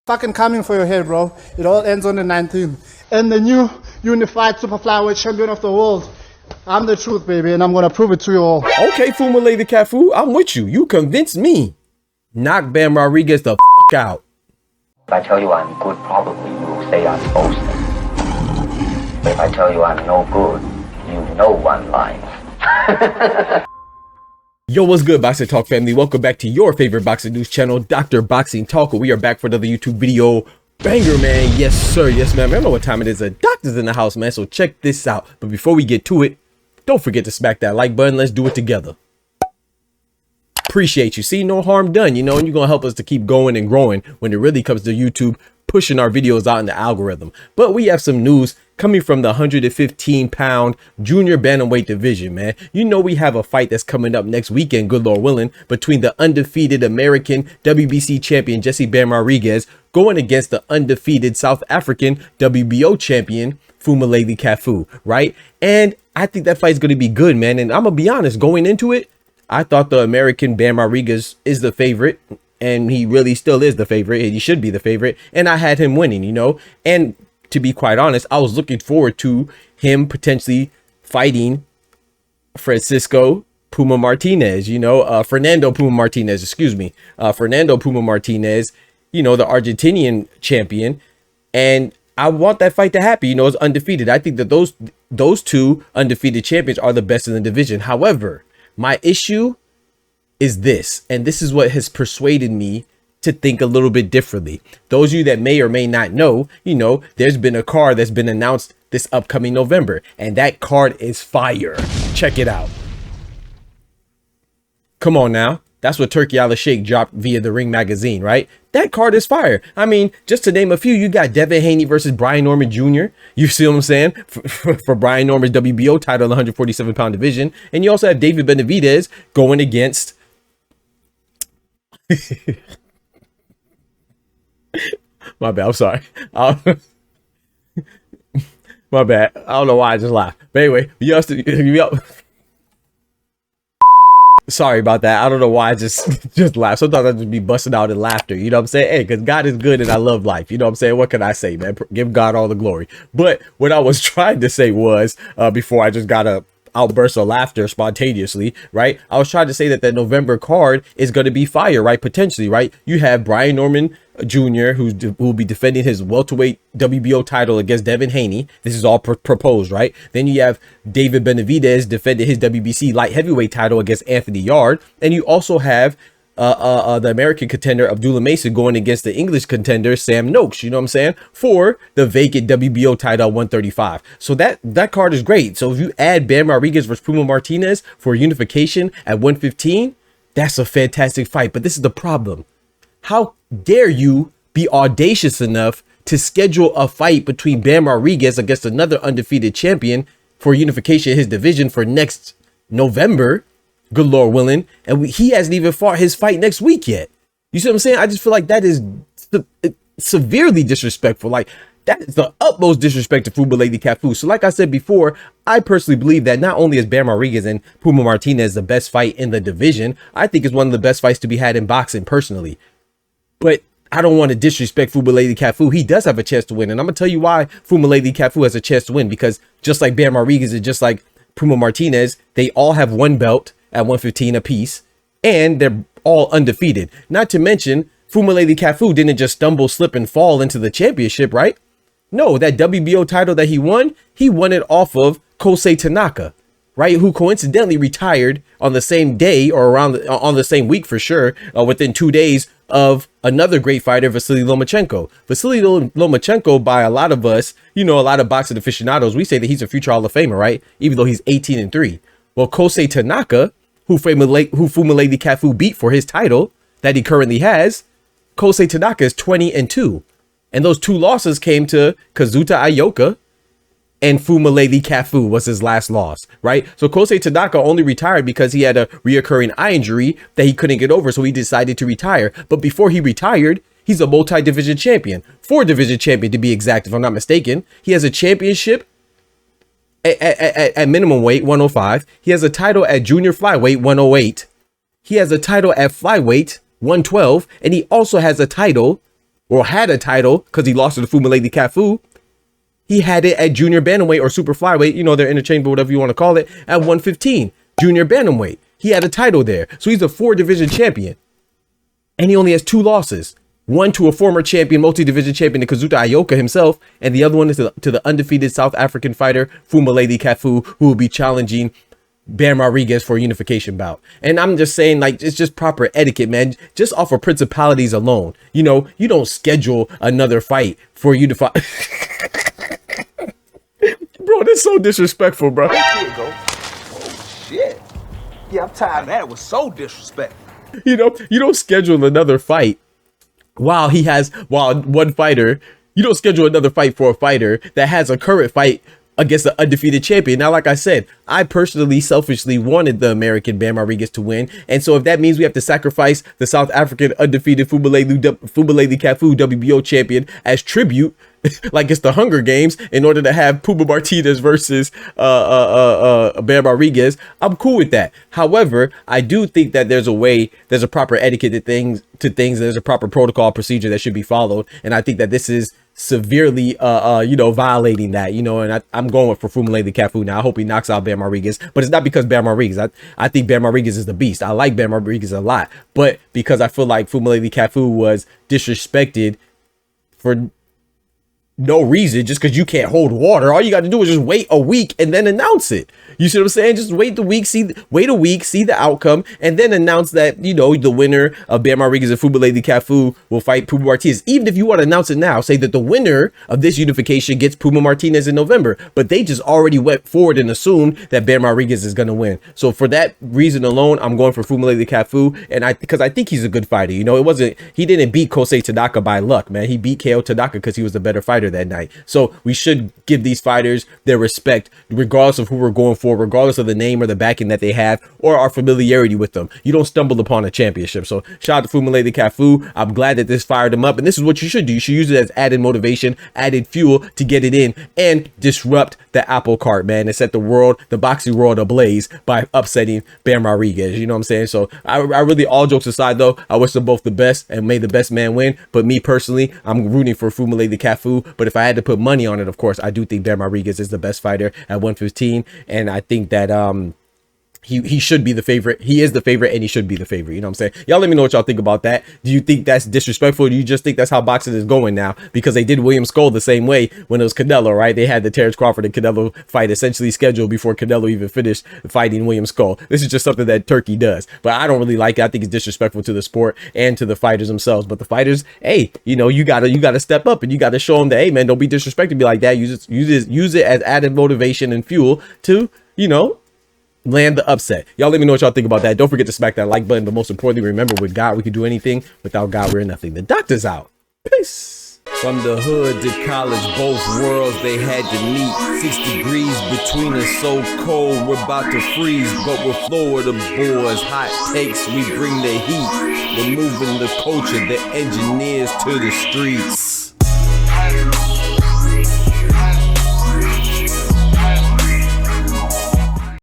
fucking coming for your head, bro. It all ends on the 19th. And the new unified super flyweight champion of the world. I'm the truth, baby, and I'm gonna prove it to you all. Okay, Phumelela Cafu, I'm with you. You convinced me. Knock Bam Rodriguez the f out. If I tell you I'm good, probably you will say I'm boasting. If I tell you I'm no good, you know one line. Yo, what's good, Boxing Talk family? Welcome back to your favorite boxing news channel, Dr. Boxing Talk. We are back for another YouTube video. Banger, man. Yes, sir. Yes, man. I don't know what time it is. The doctor's in the house, man. So check this out. But before we get to it, don't forget to smack that like button. Let's do it together. Appreciate you. See, no harm done, you know, and you're going to help us to keep going and growing when it really comes to YouTube, pushing our videos out in the algorithm. But we have some news coming from the 115-pound junior bantamweight division, man. You know, we have a fight that's coming up next weekend, good Lord willing, between the undefeated American WBC champion Jesse Bam Rodriguez going against the undefeated South African WBO champion Phumelela Cafu, right? And I think that fight's going to be good, man. And I'm going to be honest, going into it, I thought the American Bam Rodriguez is the favorite, and he really still is the favorite. He should be the favorite, and I had him winning, you know. And to be quite honest, I was looking forward to him potentially fighting Francisco Puma Martinez, you know, Fernando Puma Martinez, excuse me, Fernando Puma Martinez, you know, the Argentinian champion. And I want that fight to happen. You know, it's undefeated. I think that those two undefeated champions are the best in the division. However, my issue is this, and this is what has persuaded me to think a little bit differently. Those of you that may or may not know, you know, there's been a card that's been announced this upcoming November, and that card is fire. Check it out. Come on now. That's what Turki Al-Sheikh dropped via the Ring magazine, right? That card is fire. I mean, just to name a few, you got Devin Haney versus Brian Norman Jr. You see what I'm saying? For Brian Norman's WBO title in the 147-pound division. And you also have David Benavidez going against... My bad. I'm sorry. My bad. I don't know why I just laughed. But anyway, sorry about that. I don't know why I just laughed. Sometimes I just be busting out in laughter. You know what I'm saying? Hey, because God is good and I love life. You know what I'm saying? What can I say, man? Give God all the glory. But what I was trying to say was, before I just got a outburst of laughter spontaneously, right? I was trying to say that the November card is going to be fire, right? Potentially, right? You have Brian Norman Jr. who will be defending his welterweight WBO title against Devin Haney. This is all proposed, right? Then you have David Benavidez defending his WBC light heavyweight title against Anthony Yarde, and you also have the American contender Abdullah Mason going against the English contender Sam Noakes, you know what I'm saying, for the vacant WBO title at 135. So that card is great. So if you add Bam Rodriguez versus Puma Martinez for unification at 115, that's a fantastic fight. But this is the problem. How dare you be audacious enough to schedule a fight between Bam Rodriguez against another undefeated champion for unification in his division for next November? Good Lord willing, and he hasn't even fought his fight next week yet. You see what I'm saying? I just feel like that is severely disrespectful. Like, that is the utmost disrespect to Phumelela Cafu. So like I said before, I personally believe that not only is Bam Rodriguez and Puma Martinez the best fight in the division, I think it's one of the best fights to be had in boxing personally. But I don't want to disrespect Phumelela Cafu. He does have a chance to win, and I'm gonna tell you why Phumelela Cafu has a chance to win, because just like Bam Rodriguez and just like Puma Martinez, they all have one belt at 115 apiece, and they're all undefeated. Not to mention, Phumelela Cafu didn't just stumble, slip, and fall into the championship, right? No, that WBO title that he won it off of Kosei Tanaka, right? Who coincidentally retired on the same day, or on the same week for sure, within 2 days of another great fighter, Vasily Lomachenko. Vasily Lomachenko, by a lot of us, you know, a lot of boxing aficionados, we say that he's a future Hall of Famer, right? Even though he's 18-3. Well, Kosei Tanaka, who Phumelela Cafu beat for his title that he currently has, Kosei Tanaka is 20-2. And those two losses came to Kazuta Ioka, and Phumelela Cafu was his last loss, right? So Kosei Tanaka only retired because he had a reoccurring eye injury that he couldn't get over, so he decided to retire. But before he retired, he's a multi-division champion, 4-division champion to be exact, if I'm not mistaken. He has a championship at minimum weight, 105. He has a title at junior flyweight, 108. He has a title at flyweight, 112. And he also has a title or had a title because he lost to the Phumelela Cafu. He had it at junior bantamweight or super flyweight. You know, they're interchangeable, whatever you want to call it, at 115, junior bantamweight. He had a title there. So he's a 4-division champion. And he only has 2 losses. One to a former champion, multi-division champion, Kazuta Ioka himself. And the other one is to the undefeated South African fighter, Phumelela Cafu, who will be challenging Bam Rodriguez for a unification bout. And I'm just saying, like, it's just proper etiquette, man. Just off of principalities alone. You know, you don't schedule another fight for you to fight. Bro, that's so disrespectful, bro. Here you go. Oh, shit. Yeah, I'm tired of that. It was so disrespectful. You know, you don't schedule another fight while one fighter, you don't schedule another fight for a fighter that has a current fight against the undefeated champion. Now, like I said, I personally selfishly wanted the American Bam Rodriguez to win. And so if that means we have to sacrifice the South African undefeated Phumelela Cafu WBO champion as tribute, like it's the Hunger Games, in order to have Puma Martinez versus Bam Rodriguez, I'm cool with that. However, I do think that there's a proper etiquette to things, there's a proper protocol procedure that should be followed. And I think that this is severely violating that, and I'm going for Phumelela Cafu now. I hope he knocks out Bam Rodriguez, but it's not because Bam Rodriguez. I think Bam Rodriguez is the beast. I like Bam Rodriguez a lot, but because I feel like Phumelela Cafu was disrespected for no reason, just because you can't hold water. All you got to do is just wait a week and then announce it. You see what I'm saying? Just wait a week, see the outcome, and then announce that, the winner of Bam Rodriguez and Phumelela Cafu will fight Puma Martinez. Even if you want to announce it now, say that the winner of this unification gets Puma Martinez in November, but they just already went forward and assumed that Bam Rodriguez is going to win. So for that reason alone, I'm going for Phumelela Cafu, and because I think he's a good fighter. He didn't beat Kosei Tanaka by luck, man. He beat KO Tanaka because he was the better fighter that night. So we should give these fighters their respect, regardless of who we're going for, regardless of the name or the backing that they have or our familiarity with them. You don't stumble upon a championship. So shout out to Phumelela Cafu. I'm glad that this fired him up, and this is what you should do. You should use it as added motivation, added fuel to get it in and disrupt the apple cart, man, and set the boxing world ablaze by upsetting Bam Rodriguez. You know what I'm saying? So I really, all jokes aside though, I wish them both the best and may the best man win. But me personally, I'm rooting for Phumelela Cafu. But if I had to put money on it, of course, I do think Bam Rodriguez is the best fighter at 115, and I think that he should be the favorite. He is the favorite, and he should be the favorite. You know what I'm saying? Y'all let me know what y'all think about that. Do you think that's disrespectful? Or do you just think that's how boxing is going now? Because they did William Skull the same way when it was Canelo, right? They had the Terrence Crawford and Canelo fight essentially scheduled before Canelo even finished fighting William Skull. This is just something that Turkey does, but I don't really like it. I think it's disrespectful to the sport and to the fighters themselves. But the fighters, hey, you gotta step up, and you gotta show them that, hey, man, don't be disrespected me like that. Use it as added motivation and fuel to, land the upset. Y'all let me know what y'all think about that. Don't forget to smack that like button, but most importantly, remember, with God we can do anything. Without God we're nothing. The doctor's out. Peace. From the hood to college, both worlds they had to meet. 6 degrees between us, so cold we're about to freeze. But we're Florida boys, hot takes, we bring the heat. We're moving the culture, the engineers to the streets.